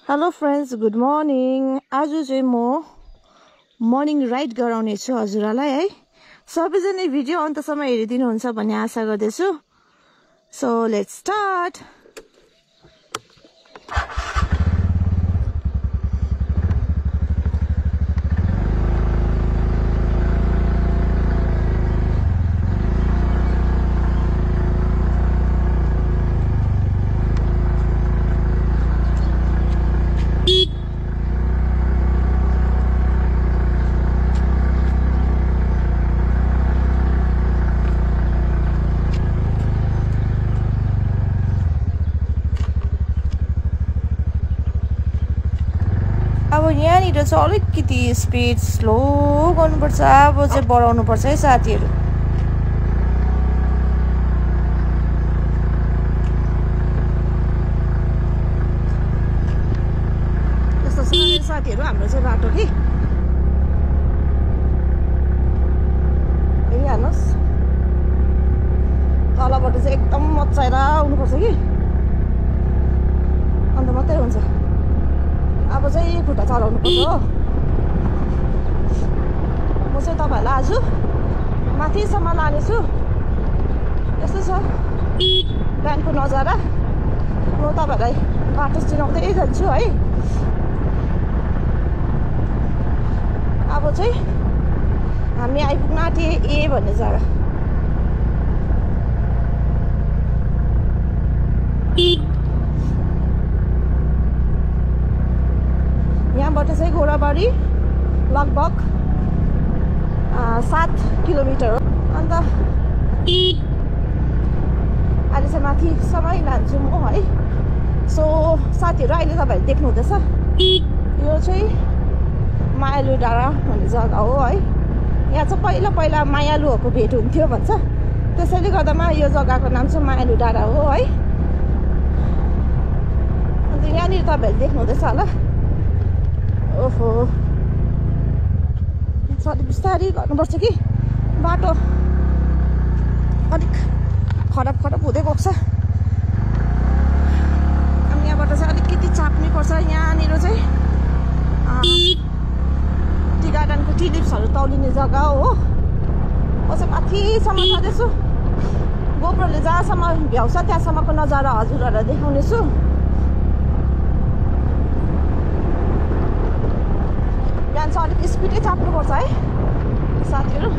Hello friends, good morning. आज चाहिँ म मर्निङ राइड गराउने छु हजुरहरूलाई है। सबैजना भिडियो अन्तसम्म हेरिदिनुहुन्छ भन्ने आशा गर्दैछु। So let's start. अब यहाँनिर चाहिँ अलिकति स्पिड स्लो गर्नुपर्छ। अब चाहिँ बढाउनुपर्छ है साथीहरू। यस्तो छ साथीहरू हाम्रो चाहिँ बाटो कि हेरिहाल्नुहोस्, तलबाट चाहिँ एकदम मचाएर आउनुपर्छ कि अन्त मात्रै हुन्छ। अब चाहिँ खुट्टा चलाउनु पर्छ हो। म चाहिँ तपाईँहरूलाई आज माथिसम्म लानेछु। यस्तो छ बिहानको नजारा। म तपाईँहरूलाई बाटो चिनाउँदै जान्छु है। अब चाहिँ हामी आइपुग्न आँटे ए भन्ने जग्गा। यहाँबाट चाहिँ गोराबारी लगभग 7 किलोमिटर हो। अन्त अहिले चाहिँ माथिसम्म लान्छु म है। सो साथीहरू अहिले तपाईँहरूले देख्नु हुँदैछ यो चाहिँ मायालु डाँडा भन्ने जग्गा हो है। यहाँ चाहिँ पहिला पहिला मायालुहरूको भेट हुन्थ्यो भन्छ, त्यसैले गर्दामा यो जग्गाको नाम चाहिँ मायालु डाँडा हो है। अन्त यहाँनिर तपाईँहरूले देख्नु हुँदैछ होला। ओहो, अलिक बिस्तारै गर्नुपर्छ कि बाटो अलिक खराब हुँदै गएको छ। अनि यहाँबाट चाहिँ अलिकति चाप्नै पर्छ। यहाँनिर चाहिँ टी गार्डनको टिलिप्सहरू तौलिने जग्गा हो। म चाहिँ माथिसम्म जाँदैछु। गोप्रोले जहाँसम्म भ्याउँछ त्यहाँसम्मको नजारा हजुरहरूलाई देखाउनेछु। बिहान चाहिँ अलिक स्पिडै चाप्नुपर्छ है साथीहरू।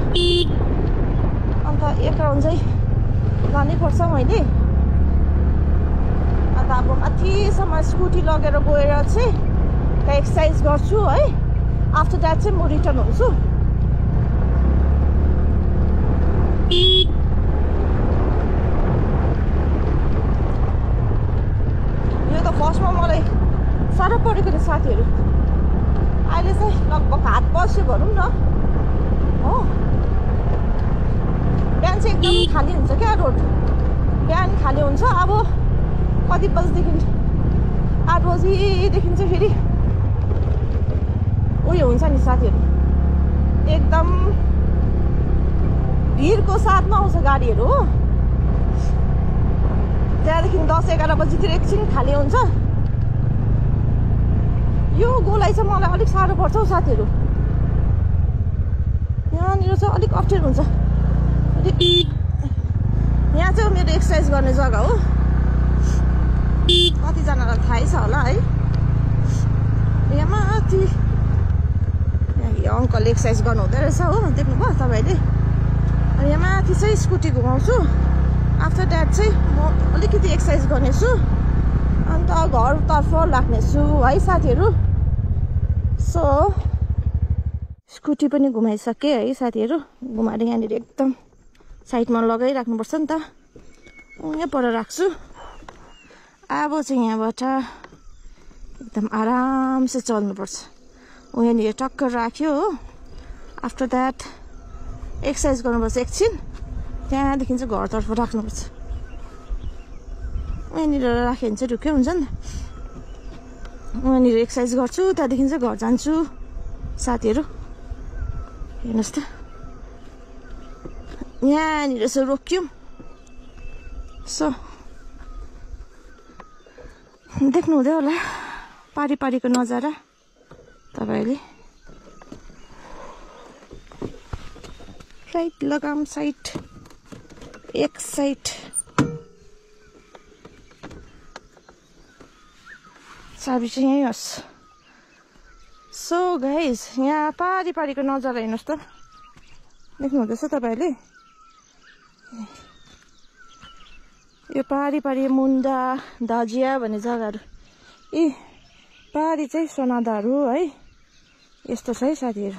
अन्त एक राउन्ड चाहिँ लानैपर्छ मैले। अन्त अब माथिसम्म स्कुटी लगेर गएर चाहिँ त्यहाँ एक्सर्साइज गर्छु है। आफ्टर द्याट चाहिँ म रिटर्न हुन्छु। यो त फर्स्टमा मलाई साह्रो परेको थियो साथीहरू। अहिले चाहिँ लगभग हात बस्यो भनौँ न हो। बिहान चाहिँ एकदम खाली हुन्छ क्या रोड। बिहान खाली हुन्छ। अब कति बजीदेखि 8 बजीदेखि चाहिँ फेरि उयो हुन्छ नि साथीहरू, एकदम भिडको साथमा आउँछ गाडीहरू हो। त्यहाँदेखि 10-11 बजीतिर एकछिन खाली हुन्छ। यो गोलाइ चाहिँ मलाई अलिक साह्रो पर्छ हौ साथीहरू। यहाँनिर चाहिँ अलिक अप्ठ्यारो हुन्छ। यहाँ चाहिँ मेरो एक्सर्साइज गर्ने जग्गा हो। कतिजनालाई थाहै छ होला है। यहाँ माथि यहाँ अङ्कलले एक्सर्साइज गर्नु हुँदो रहेछ हो, देख्नुभयो तपाईँले। अनि यहाँ माथि चाहिँ स्कुटी घुमाउँछु। आफ्टर द्याट चाहिँ म अलिकति एक्सर्साइज गर्नेछु। अन्त घरतर्फ लाग्नेछु है साथीहरू। सो स्कुटी पनि घुमाइसकेँ है साथीहरू। घुमाएर यहाँनिर एकदम साइडमा लगाइराख्नुपर्छ नि त। यहाँ पर राख्छु। अब चाहिँ यहाँबाट एकदम आरामसे चल्नुपर्छ। यहाँनिर टक्कर राख्यो हो। आफ्टर द्याट एक्सर्साइज गर्नुपर्छ एकछिन। त्यहाँदेखि चाहिँ घरतर्फ राख्नुपर्छ। यहाँनिर राख्यो भने चाहिँ ढुक्कै हुन्छ नि। यहाँनिर एक्सर्साइज गर्छु, त्यहाँदेखि चाहिँ घर जान्छु साथीहरू। हेर्नुहोस् त यहाँनिर चाहिँ रोक्यौँ। सो देख्नु हुँदै होला पारिको नजारा तपाईहरुले राइट लगाम साइड एक साइड चाबी चाहिँ यही होस् सो गाइज यहाँ पारिको नजारा हेर्नुहोस् त देख्नु हुँदैछ तपाईहरुले यो पारी मुन्डा दाजिया भन्ने जग्गाहरु ए पारी चाहिँ सोनादाहरु है यस्तो छ है साथीहरु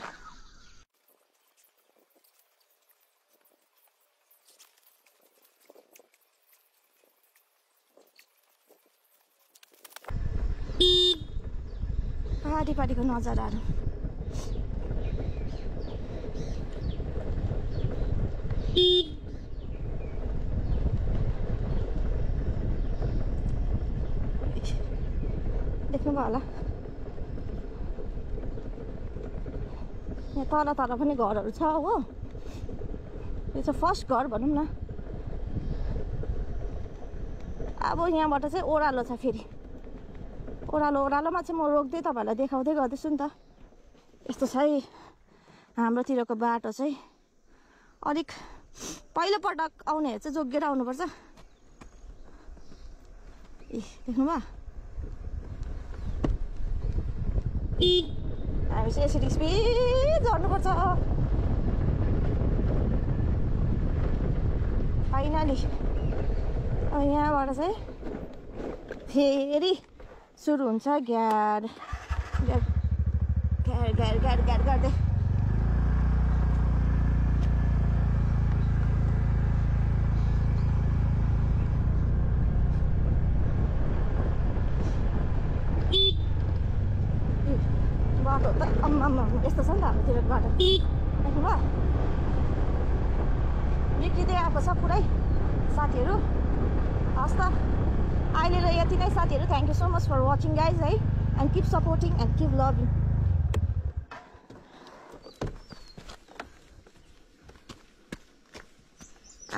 पारीको नजाराहरु देख्नुभयो होला यहाँ तल पनि घरहरु छ हो यो चाहिँ फर्स्ट घर भनौं न अब यहाँबाट चाहिँ ओरालो छ फेरि ओरालोमा चाहिँ म रोक्दै तपाईहरुलाई देखाउँदै गर्दैछु नि त यस्तो छ है हाम्रोतिरको बाटो चाहिँ अलिक पहिलो पटक आउनेहरु चाहिँ जोगिएर आउनुपर्छ ए देख्नुभयो हामी चाहिँ यसरी स्पिड झर्नुपर्छ फाइनली यहाँबाट चाहिँ फेरि सुरु हुन्छ ग्यार गर्दै बाटो त अम्म यस्तो छ नि त हाम्रोतिर बाटो देख्नुभयो बिग्रिँदै आएको छ पुरै साथीहरु हस् त अहिले यति नै साथीहरु thank you so much for watching guys है and keep supporting and keep loving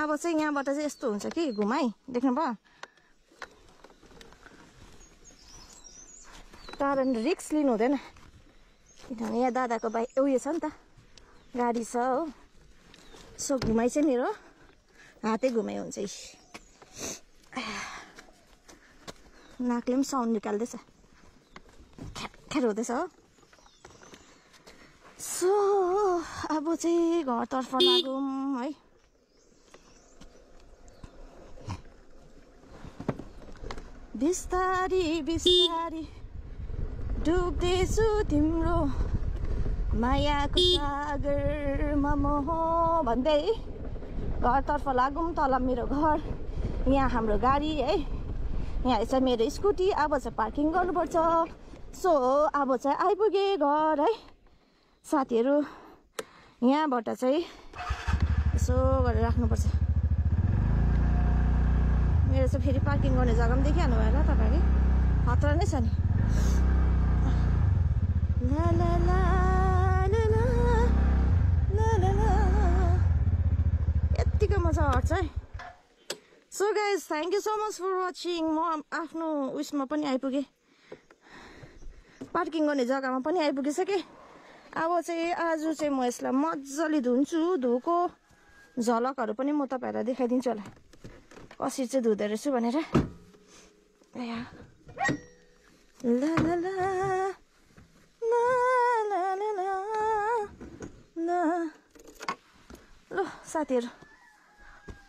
अब चाहिँ यहाँबाट चाहिँ यस्तो हुन्छ कि घुमाइ देख्नुभयो कारण रिक्स लिनु हुँदैन किनभने यहाँ दादाको बाइक उयो छ नि त गाडी छ हो सो घुमाइ चाहिँ मेरो हातै घुमाइ हुन्छ नाकले पनि साउन्ड निकाल्दैछ ख्यार हुँदैछ हो सो अब चाहिँ घरतर्फ लागौँ है बिस्तारी बिस्तारी डुब्दैछु तिम्रो मायाको सागरमा मोह भन्दै घरतर्फ लागौँ तल मेरो घर यहाँ हाम्रो गाडी है यहाँ चाहिँ मेरो स्कुटी अब चाहिँ पार्किङ गर्नुपर्छ सो अब चाहिँ आइपुगे घर है साथीहरु यहाँबाट चाहिँ यसो गरेर राख्नुपर्छ मेरो चाहिँ फेरि पार्किङ गर्ने जग्गा पनि देखिहाल्नु भयो होला तपाईहरुले खतरा नै छ नि ला ला ला ला ला ला ला यतिको मजा आउँछ है so guys thank you so much for watching म आफ्नो उयसमा पनि आइपुगे पार्किङ गर्ने जग्गामा पनि आइपुगिसके अब चाहिँ आज चाहिँ म यसलाई मज्जाले धुन्छु धोको झलकहरु पनि म तपाईहरुलाई देखाइदिन्छु होला कसरी चाहिँ धुँदै रहेछु भनेर ला ला ला ल साथीहरु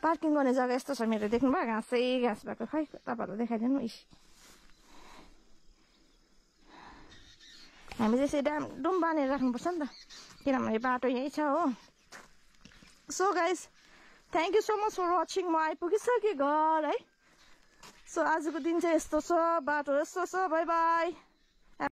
पार्किङ गर्ने जग्गा यस्तो छ मेरो देख्नुभयो घाँसै घाँस भएको खै तपाईहरुलाई देखाइदिनु हामी चाहिँ यसरी डाम बानेर राख्नुपर्छ नि त किनभने बाटो यही छ हो so guys thank you so much for watching म आइपुगिसकेँ घर है सो आजको दिन चाहिँ यस्तो छ बाटो यस्तो छ बाइ बाइ